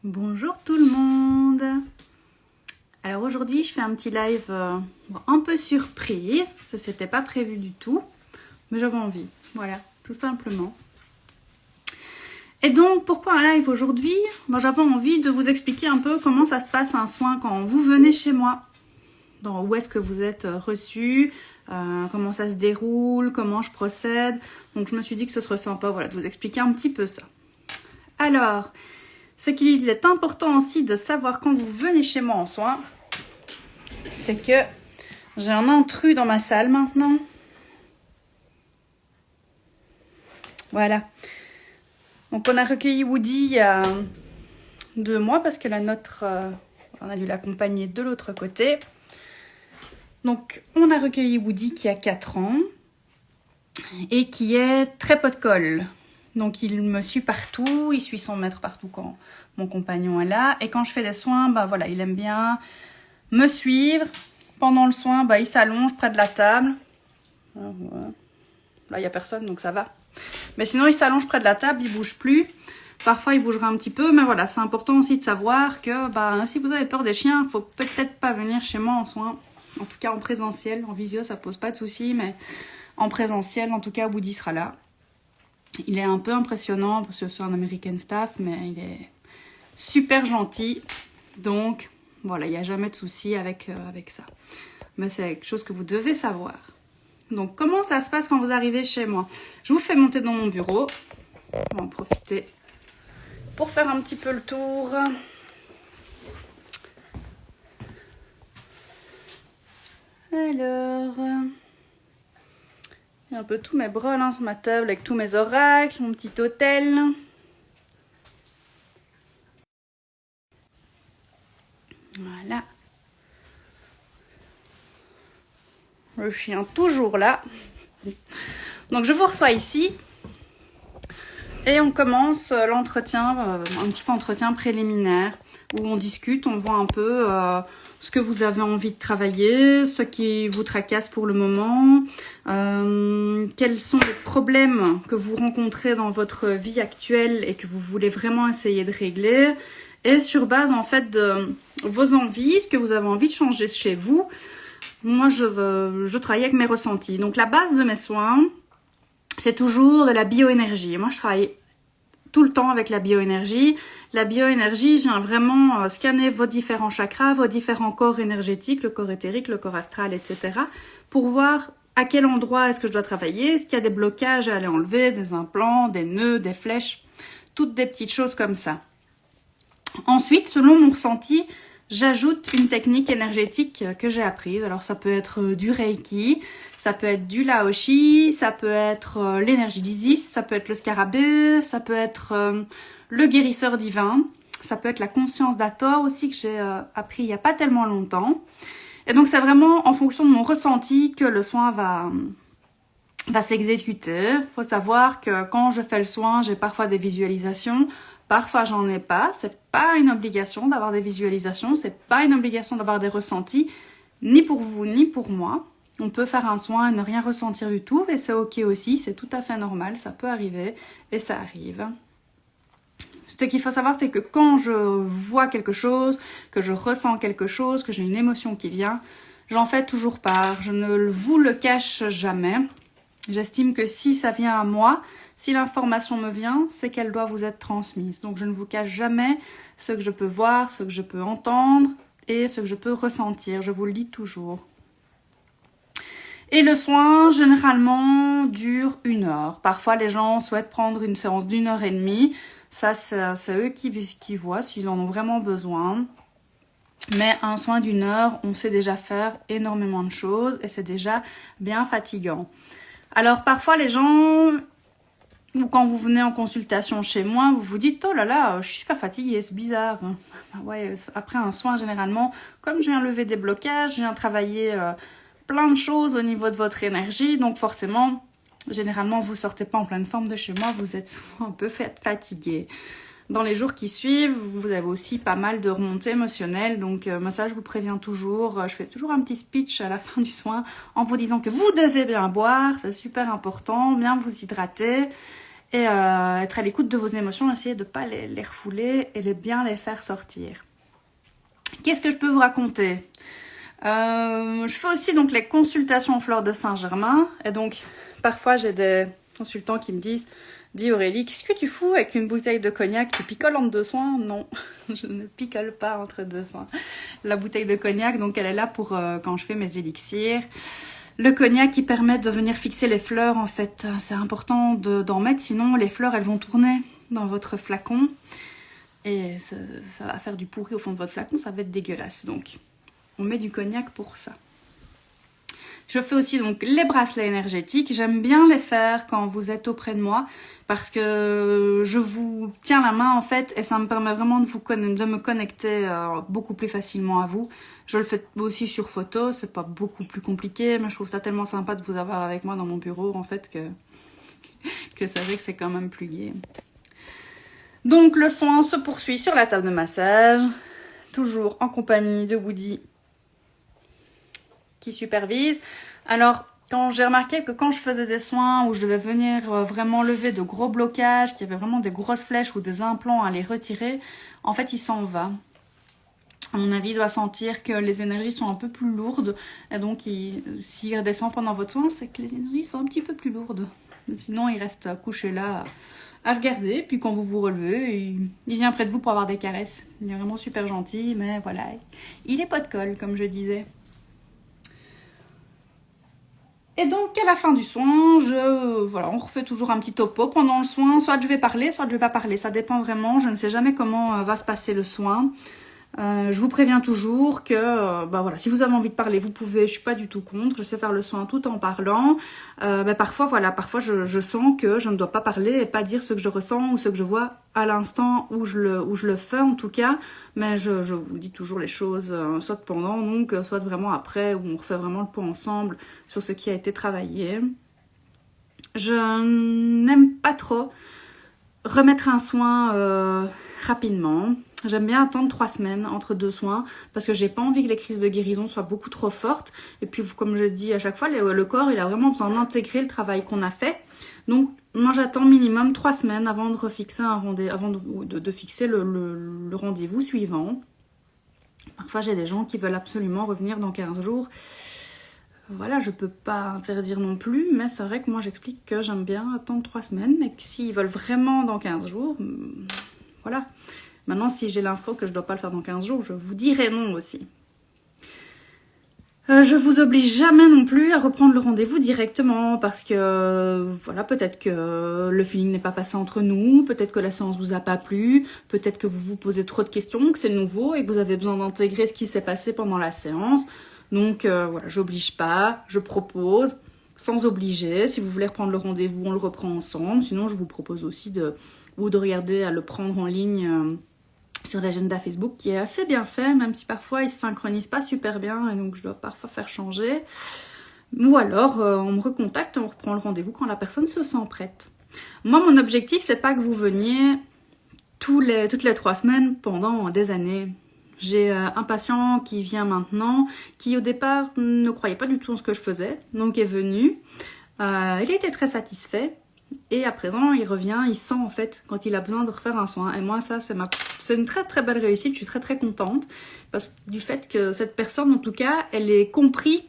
Bonjour tout le monde. Alors aujourd'hui je fais un petit live un peu surprise, ça c'était pas prévu du tout, mais j'avais envie, voilà, tout simplement. Et donc pourquoi un live aujourd'hui? J'avais envie de vous expliquer un peu comment ça se passe un soin quand vous venez chez moi. Où est-ce que vous êtes reçu, comment ça se déroule, comment je procède. Donc je me suis dit que ce serait sympa de vous expliquer un petit peu ça. Alors, ce qu'il est important aussi de savoir quand vous venez chez moi en soins, c'est que j'ai un intrus dans ma salle maintenant. Voilà. Donc on a recueilli Woody il y a 2 mois parce que la nôtre, on a dû l'accompagner de l'autre côté. Donc on a recueilli Woody qui a 4 ans et qui est très pot de colle. Donc il me suit partout, il suit son maître partout quand mon compagnon est là. Et quand je fais des soins, il aime bien me suivre. Pendant le soin, il s'allonge près de la table. Voilà. Là, il n'y a personne, donc ça va. Mais sinon, il s'allonge près de la table, il ne bouge plus. Parfois, il bougera un petit peu, mais voilà, c'est important aussi de savoir que si vous avez peur des chiens, il ne faut peut-être pas venir chez moi en soins. En tout cas, en présentiel. En visio, ça ne pose pas de soucis, mais en présentiel, en tout cas, Woody sera là. Il est un peu impressionnant parce que c'est un American Staff, mais il est super gentil. Donc, voilà, il n'y a jamais de souci avec ça. Mais c'est quelque chose que vous devez savoir. Donc, comment ça se passe quand vous arrivez chez moi? Je vous fais monter dans mon bureau. On va en profiter pour faire un petit peu le tour. Alors, il y a un peu tous mes brols sur ma table avec tous mes oracles, mon petit hôtel. Voilà. Le chien toujours là. Donc je vous reçois ici. Et on commence l'entretien, un petit entretien préliminaire où on discute, on voit un peu ce que vous avez envie de travailler, ce qui vous tracasse pour le moment, quels sont les problèmes que vous rencontrez dans votre vie actuelle et que vous voulez vraiment essayer de régler. Et sur base en fait de vos envies, ce que vous avez envie de changer chez vous, moi je travaille avec mes ressentis. Donc la base de mes soins, c'est toujours de la bioénergie. Moi, je travaille tout le temps avec la bioénergie. La bioénergie, j'ai vraiment scanné vos différents chakras, vos différents corps énergétiques, le corps éthérique, le corps astral, etc. pour voir à quel endroit est-ce que je dois travailler, est-ce qu'il y a des blocages à aller enlever, des implants, des nœuds, des flèches, toutes des petites choses comme ça. Ensuite, selon mon ressenti, j'ajoute une technique énergétique que j'ai apprise. Alors ça peut être du Reiki, ça peut être du Laoshi, ça peut être l'énergie d'Isis, ça peut être le scarabée, ça peut être le guérisseur divin, ça peut être la conscience d'Hathor aussi que j'ai appris il n'y a pas tellement longtemps. Et donc c'est vraiment en fonction de mon ressenti que le soin va s'exécuter. Il faut savoir que quand je fais le soin, j'ai parfois des visualisations, parfois j'en ai pas. C'est pas une obligation d'avoir des visualisations, c'est pas une obligation d'avoir des ressentis, ni pour vous, ni pour moi. On peut faire un soin et ne rien ressentir du tout, et c'est ok aussi, c'est tout à fait normal, ça peut arriver, et ça arrive. Ce qu'il faut savoir, c'est que quand je vois quelque chose, que je ressens quelque chose, que j'ai une émotion qui vient, j'en fais toujours part, je ne vous le cache jamais. J'estime que si ça vient à moi, si l'information me vient, c'est qu'elle doit vous être transmise. Donc je ne vous cache jamais ce que je peux voir, ce que je peux entendre et ce que je peux ressentir. Je vous le dis toujours. Et le soin, généralement, dure 1 heure. Parfois, les gens souhaitent prendre une séance d'1 heure et demie. Ça, c'est eux qui voient s'ils en ont vraiment besoin. Mais un soin d'1 heure, on sait déjà faire énormément de choses et c'est déjà bien fatigant. Alors parfois les gens, ou quand vous venez en consultation chez moi, vous vous dites « Oh là là, je suis super fatiguée, c'est bizarre. » Ouais, après un soin généralement, comme je viens lever des blocages, je viens travailler plein de choses au niveau de votre énergie, donc forcément, généralement vous sortez pas en pleine forme de chez moi, vous êtes souvent un peu fatigué. Dans les jours qui suivent, vous avez aussi pas mal de remontées émotionnelles. Donc ça, je vous préviens toujours. Je fais toujours un petit speech à la fin du soin en vous disant que vous devez bien boire. C'est super important, bien vous hydrater. et être à l'écoute de vos émotions, essayer de ne pas les refouler et bien les faire sortir. Qu'est-ce que je peux vous raconter? Je fais aussi donc les consultations aux fleurs de Saint-Germain, et donc parfois j'ai des consultants qui me disent: dis Aurélie, qu'est-ce que tu fous avec une bouteille de cognac? Tu picoles entre deux soins? Non, je ne picole pas entre deux soins. La bouteille de cognac, donc elle est là pour quand je fais mes élixirs. Le cognac qui permet de venir fixer les fleurs, en fait, c'est important d'en mettre, sinon les fleurs elles vont tourner dans votre flacon et ça va faire du pourri au fond de votre flacon, ça va être dégueulasse. Donc on met du cognac pour ça. Je fais aussi donc les bracelets énergétiques. J'aime bien les faire quand vous êtes auprès de moi parce que je vous tiens la main en fait et ça me permet vraiment de me connecter beaucoup plus facilement à vous. Je le fais aussi sur photo, c'est pas beaucoup plus compliqué, mais je trouve ça tellement sympa de vous avoir avec moi dans mon bureau en fait que c'est vrai que c'est quand même plus gai. Donc le soin se poursuit sur la table de massage, toujours en compagnie de Woody qui supervise. Alors, quand j'ai remarqué que quand je faisais des soins où je devais venir vraiment lever de gros blocages, qu'il y avait vraiment des grosses flèches ou des implants à les retirer, en fait, il s'en va. À mon avis, il doit sentir que les énergies sont un peu plus lourdes. Et donc, s'il redescend pendant votre soin, c'est que les énergies sont un petit peu plus lourdes. Mais sinon, il reste couché là à regarder. Puis quand vous vous relevez, il vient près de vous pour avoir des caresses. Il est vraiment super gentil, mais voilà, il est pas de colle, comme je disais. Et donc, à la fin du soin, on refait toujours un petit topo pendant le soin. Soit je vais parler, soit je vais pas parler. Ça dépend vraiment. Je ne sais jamais comment va se passer le soin. Je vous préviens toujours que voilà, si vous avez envie de parler, vous pouvez. Je suis pas du tout contre. Je sais faire le soin tout en parlant. Mais parfois je sens que je ne dois pas parler et pas dire ce que je ressens ou ce que je vois à l'instant où je le fais en tout cas. Mais je vous dis toujours les choses, soit pendant, donc soit vraiment après, où on refait vraiment le point ensemble sur ce qui a été travaillé. Je n'aime pas trop remettre un soin rapidement. J'aime bien attendre 3 semaines entre 2 soins parce que j'ai pas envie que les crises de guérison soient beaucoup trop fortes. Et puis, comme je dis à chaque fois, le corps, il a vraiment besoin d'intégrer le travail qu'on a fait. Donc, moi, j'attends minimum 3 semaines avant de refixer avant de fixer le rendez-vous suivant. Parfois, j'ai des gens qui veulent absolument revenir dans 15 jours. Voilà, je peux pas interdire non plus, mais c'est vrai que moi, j'explique que j'aime bien attendre 3 semaines, mais que s'ils veulent vraiment dans 15 jours, voilà. Maintenant, si j'ai l'info que je ne dois pas le faire dans 15 jours, je vous dirai non aussi. Je vous oblige jamais non plus à reprendre le rendez-vous directement parce que, voilà, peut-être que le feeling n'est pas passé entre nous, peut-être que la séance vous a pas plu, peut-être que vous vous posez trop de questions, que c'est nouveau et que vous avez besoin d'intégrer ce qui s'est passé pendant la séance. Donc, voilà, j'oblige pas, je propose sans obliger. Si vous voulez reprendre le rendez-vous, on le reprend ensemble. Sinon, je vous propose aussi de regarder à le prendre en ligne sur l'agenda Facebook qui est assez bien fait, même si parfois il ne se synchronise pas super bien et donc je dois parfois faire changer. Ou alors on me recontacte et on reprend le rendez-vous quand la personne se sent prête. Moi, mon objectif, c'est pas que vous veniez toutes les 3 semaines pendant des années. J'ai un patient qui vient maintenant, qui au départ ne croyait pas du tout en ce que je faisais, donc est venu. Il a été très satisfait. Et à présent, il revient, il sent en fait quand il a besoin de refaire un soin. Et moi, ça, c'est une très très belle réussite. Je suis très très contente parce que du fait que cette personne, en tout cas, elle ait compris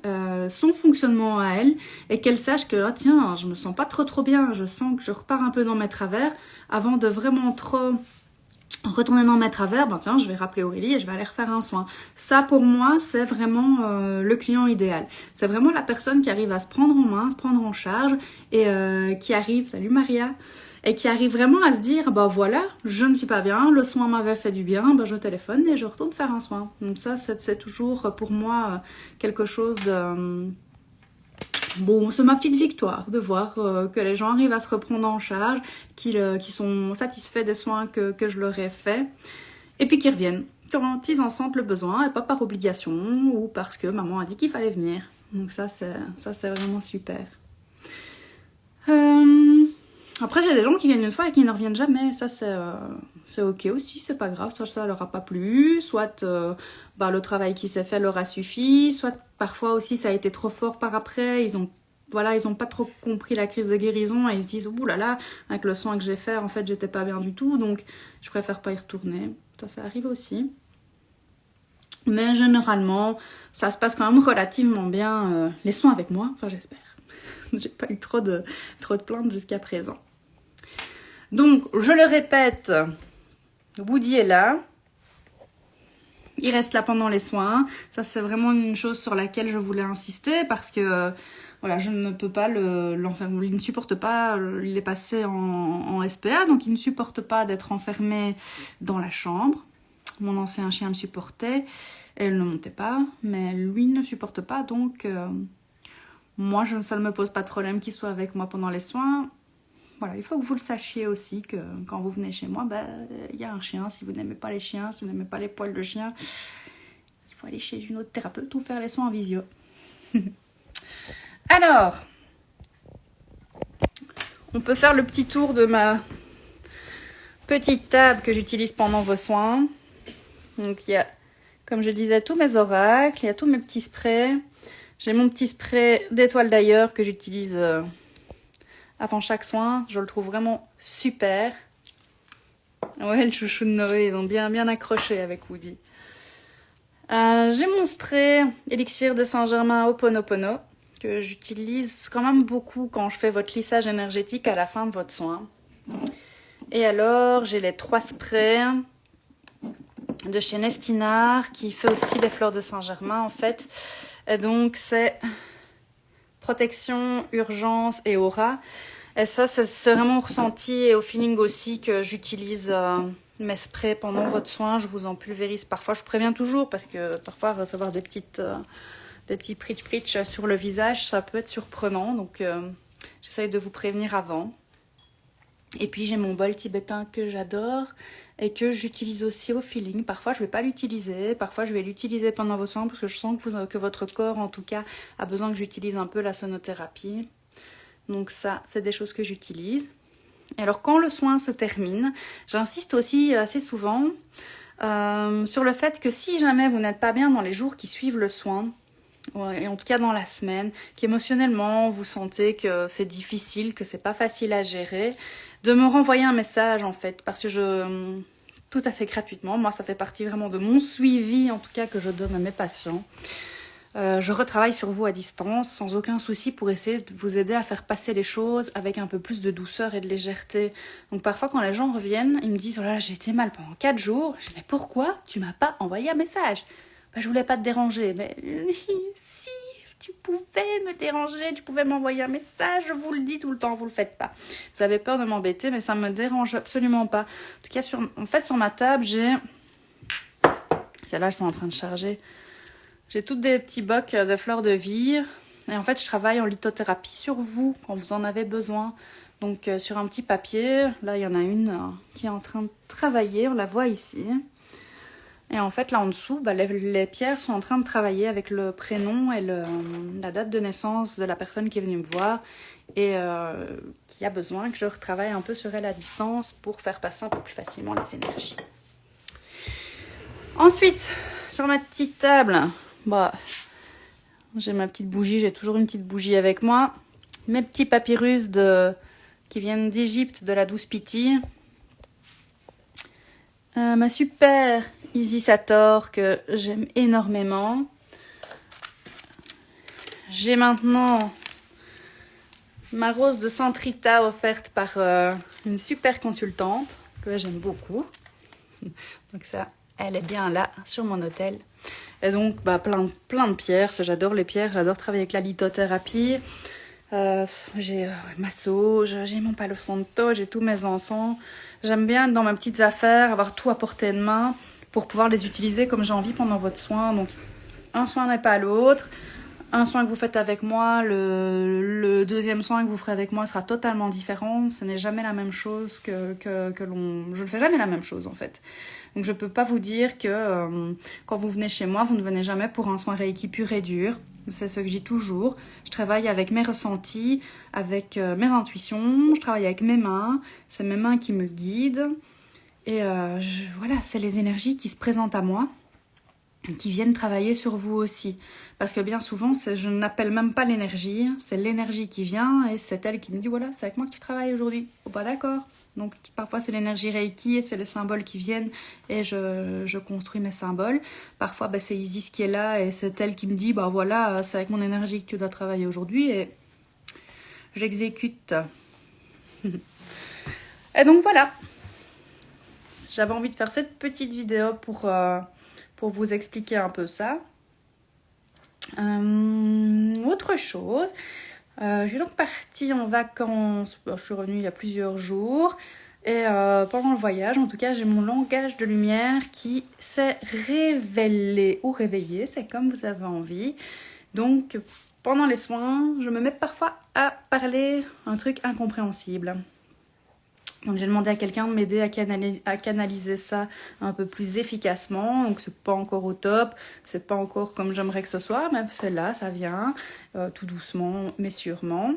son fonctionnement à elle et qu'elle sache que tiens, je me sens pas trop bien. Je sens que je repars un peu dans mes travers avant de vraiment trop retourner dans mes travers. Tiens, je vais rappeler Aurélie et je vais aller refaire un soin. Ça, pour moi, c'est vraiment le client idéal. C'est vraiment la personne qui arrive à se prendre en main, se prendre en charge et qui arrive, salut Maria, et qui arrive vraiment à se dire, voilà, je ne suis pas bien, le soin m'avait fait du bien, je téléphone et je retourne faire un soin. Donc ça, c'est toujours pour moi quelque chose de... Bon, c'est ma petite victoire de voir que les gens arrivent à se reprendre en charge, qui sont satisfaits des soins que je leur ai faits, et puis qui reviennent quand ils en sentent le besoin, et pas par obligation, ou parce que maman a dit qu'il fallait venir. Donc ça, c'est vraiment super. Après, j'ai des gens qui viennent une fois et qui ne reviennent jamais. Ça, c'est ok aussi, c'est pas grave. Soit ça leur a pas plu, soit le travail qui s'est fait leur a suffi, soit parfois aussi ça a été trop fort par après. Ils ont voilà, ils n'ont pas trop compris la crise de guérison et ils se disent ouh là là, avec le soin que j'ai fait, en fait, j'étais pas bien du tout, donc je préfère pas y retourner. Ça arrive aussi. Mais généralement, ça se passe quand même relativement bien, les soins avec moi, enfin j'espère. J'ai pas eu trop de plaintes jusqu'à présent. Donc, je le répète, Woody est là. Il reste là pendant les soins. Ça, c'est vraiment une chose sur laquelle je voulais insister parce que voilà, je ne peux pas l'enfermer. Il ne supporte pas, il est passé en SPA, donc il ne supporte pas d'être enfermé dans la chambre. Mon ancien chien le supportait, elle ne montait pas, mais lui ne supporte pas, donc moi, ça ne me pose pas de problème qu'il soit avec moi pendant les soins. Voilà, il faut que vous le sachiez aussi que quand vous venez chez moi, il y a un chien. Si vous n'aimez pas les chiens, si vous n'aimez pas les poils de chien, il faut aller chez une autre thérapeute ou faire les soins en visio. Alors, on peut faire le petit tour de ma petite table que j'utilise pendant vos soins. Donc, il y a, comme je disais, tous mes oracles, il y a tous mes petits sprays. J'ai mon petit spray d'étoile d'ailleurs que j'utilise avant chaque soin. Je le trouve vraiment super. Ouais, le chouchou de Noé, ils ont bien accroché avec Woody. J'ai mon spray élixir de Saint-Germain Ho'oponopono que j'utilise quand même beaucoup quand je fais votre lissage énergétique à la fin de votre soin. Et alors, j'ai les 3 sprays de chez Nestinard qui fait aussi les fleurs de Saint-Germain en fait. Et donc, c'est protection, urgence et aura. Et ça, c'est vraiment au ressenti et au feeling aussi que j'utilise mes sprays pendant votre soin. Je vous en pulvérise parfois. Je préviens toujours parce que parfois, recevoir des petits pritch sur le visage, ça peut être surprenant. Donc, j'essaye de vous prévenir avant. Et puis, j'ai mon bol tibétain que j'adore et que j'utilise aussi au feeling. Parfois, je ne vais pas l'utiliser. Parfois, je vais l'utiliser pendant vos soins parce que je sens que votre corps, en tout cas, a besoin que j'utilise un peu la sonothérapie. Donc ça, c'est des choses que j'utilise. Et alors, quand le soin se termine, j'insiste aussi assez souvent sur le fait que si jamais vous n'êtes pas bien dans les jours qui suivent le soin, et en tout cas dans la semaine, qu'émotionnellement vous sentez que c'est difficile, que c'est pas facile à gérer, de me renvoyer un message en fait, parce que tout à fait gratuitement, moi ça fait partie vraiment de mon suivi en tout cas que je donne à mes patients. Je retravaille sur vous à distance sans aucun souci pour essayer de vous aider à faire passer les choses avec un peu plus de douceur et de légèreté. Donc parfois quand les gens reviennent, ils me disent « Oh là, j'ai été mal pendant 4 jours. » Je dis « Mais pourquoi tu m'as pas envoyé un message ?» Je voulais pas te déranger. Mais si, tu pouvais me déranger, tu pouvais m'envoyer un message, je vous le dis tout le temps, vous le faites pas. Vous avez peur de m'embêter, mais ça me dérange absolument pas. En tout cas, sur ma table, j'ai... Celles-là, elles sont en train de charger. J'ai toutes des petits bocs de fleurs de vie. Et en fait, je travaille en lithothérapie sur vous quand vous en avez besoin. Donc, sur un petit papier, là, il y en a une qui est en train de travailler. On la voit ici. Et en fait, là en dessous, les pierres sont en train de travailler avec le prénom et la date de naissance de la personne qui est venue me voir et qui a besoin que je retravaille un peu sur elle à distance pour faire passer un peu plus facilement les énergies. Ensuite, sur ma petite table, j'ai ma petite bougie, j'ai toujours une petite bougie avec moi. Mes petits papyrus qui viennent d'Égypte, de la douce Piti. Ma super Isis Sator que j'aime énormément. J'ai maintenant ma rose de Sainte Rita offerte par une super consultante que j'aime beaucoup. Donc ça, elle est bien là sur mon hôtel. Et donc plein de pierres. J'adore les pierres, j'adore travailler avec la lithothérapie. J'ai ma sauge, j'ai mon Palo Santo, j'ai tous mes encens. J'aime bien être dans mes petites affaires, avoir tout à portée de main pour pouvoir les utiliser comme j'ai envie pendant votre soin. Donc, un soin n'est pas l'autre. Un soin que vous faites avec moi, le deuxième soin que vous ferez avec moi sera totalement différent. Ce n'est jamais la même chose Je ne fais jamais la même chose en fait. Donc, je ne peux pas vous dire que quand vous venez chez moi, vous ne venez jamais pour un soin Reiki pur et dur. C'est ce que je dis toujours. Je travaille avec mes ressentis, avec mes intuitions, je travaille avec mes mains. C'est mes mains qui me guident. Et voilà, c'est les énergies qui se présentent à moi. qui viennent travailler sur vous aussi. Parce que bien souvent, je n'appelle même pas l'énergie, c'est l'énergie qui vient et c'est elle qui me dit voilà, c'est avec moi que tu travailles aujourd'hui. Oh, pas d'accord. Donc parfois c'est l'énergie Reiki et c'est les symboles qui viennent et je construis mes symboles. Parfois c'est Isis qui est là et c'est elle qui me dit bah voilà, c'est avec mon énergie que tu dois travailler aujourd'hui et j'exécute. Et donc voilà. J'avais envie de faire cette petite vidéo pour vous expliquer un peu ça. Autre chose, je suis donc partie en vacances, je suis revenue il y a plusieurs jours et pendant le voyage, en tout cas, j'ai mon langage de lumière qui s'est révélé ou réveillé, c'est comme vous avez envie. Donc pendant les soins, je me mets parfois à parler un truc incompréhensible. Donc j'ai demandé à quelqu'un de m'aider à canaliser ça un peu plus efficacement. Donc c'est pas encore au top, c'est pas encore comme j'aimerais que ce soit, mais c'est là, ça vient, tout doucement mais sûrement.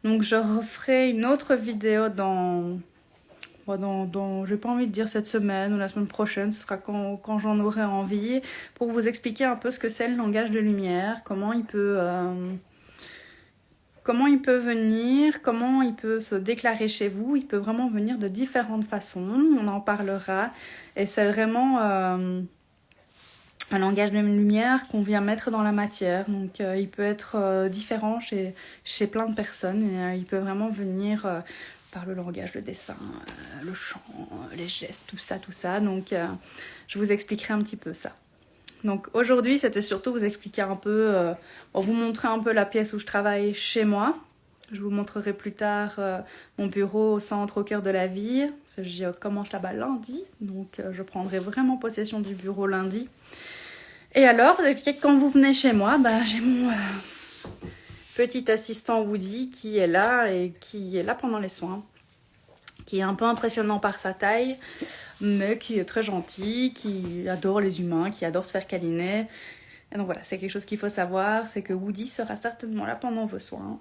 Donc je referai une autre vidéo j'ai pas envie de dire cette semaine ou la semaine prochaine, ce sera quand j'en aurai envie, pour vous expliquer un peu ce que c'est le langage de lumière, comment il peut venir, comment il peut se déclarer chez vous. Il peut vraiment venir de différentes façons, on en parlera. Et c'est vraiment un langage de lumière qu'on vient mettre dans la matière. Donc il peut être différent chez plein de personnes. Et, il peut vraiment venir par le langage, le dessin, le chant, les gestes, tout ça. Donc je vous expliquerai un petit peu ça. Donc aujourd'hui, c'était surtout vous expliquer un peu, vous montrer un peu la pièce où je travaille chez moi. Je vous montrerai plus tard mon bureau au centre, au cœur de la ville. Je commence là-bas lundi, donc je prendrai vraiment possession du bureau lundi. Et alors, quand vous venez chez moi, j'ai mon petit assistant Woody qui est là et qui est là pendant les soins, qui est un peu impressionnant par sa taille, mais qui est très gentil, qui adore les humains, qui adore se faire câliner. Et donc voilà, c'est quelque chose qu'il faut savoir, c'est que Woody sera certainement là pendant vos soins.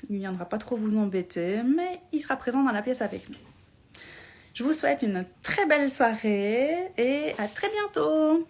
Il ne viendra pas trop vous embêter, mais il sera présent dans la pièce avec nous. Je vous souhaite une très belle soirée et à très bientôt.